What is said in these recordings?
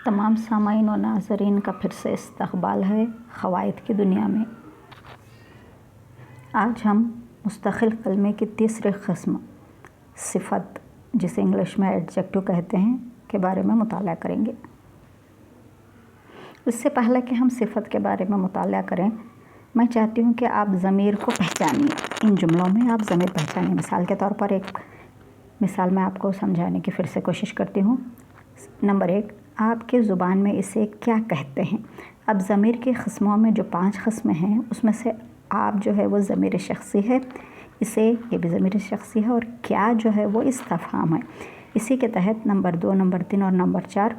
तमाम सामाईन और नाज़रीन का फिर से इस्तक़बाल है ख़वाइद की दुनिया में। आज हम मुस्तक़िल कलमे की तीसरी क़िस्म सिफ़त, जिसे इंग्लिश में एडजेक्टिव कहते हैं, के बारे में मुताला करेंगे। इससे पहले कि हम सिफ़त के बारे में मुताला करें, मैं चाहती हूँ कि आप ज़मीर को पहचानिए। इन जुमलों में आप ज़मीर पहचानिए। मिसाल के तौर पर एक मिसाल मैं आपको समझाने की फिर से कोशिश करती हूँ। नंबर 1, आपके ज़ुबान में इसे क्या कहते हैं। अब ज़मीर की क़िस्मों में जो 5 क़िस्में हैं, उसमें से आप जो है वो ज़मीर शख़्सी है, ये भी ज़मीर शख़्सी है, और क्या जो है वो इस्तिफ़हाम है। इसी के तहत नंबर 2, नंबर 3 और नंबर 4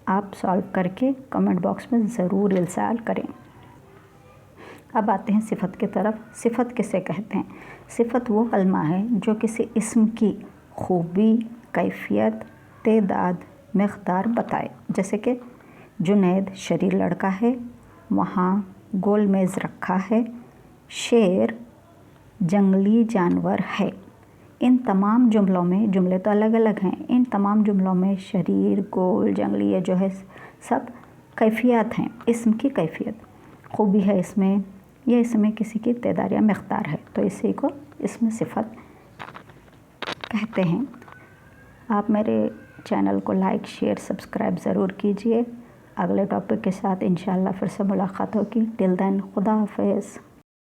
आप सॉल्व करके कमेंट बॉक्स में ज़रूर इरसाल करें। अब आते हैं सिफ़त की तरफ। सिफ़त किसे कहते हैं? सिफ़त वो कलमा है जो किसी इस्म की खूबी, कैफ़ियत, तेदाद, मिक़दार बताए। जैसे कि जुनैद शरीर लड़का है, वहाँ गोल मेज़ रखा है, शेर जंगली जानवर है। इन तमाम जुमलों में, जुमले तो अलग अलग हैं, इन तमाम जुमलों में शरीर, गोल, जंगली, ये जो है सब कैफ़ियत हैं। इस्म की कैफ़ियत, खूबी है इसमें, या इसमें किसी की तेदाद या मिक़दार है, तो इसी को इसमें सिफ़त कहते हैं। आप मेरे चैनल को लाइक, शेयर, सब्सक्राइब ज़रूर कीजिए। अगले टॉपिक के साथ इंशाअल्लाह फिर से मुलाकात होगी। टिल देन, खुदा हाफ़िज़।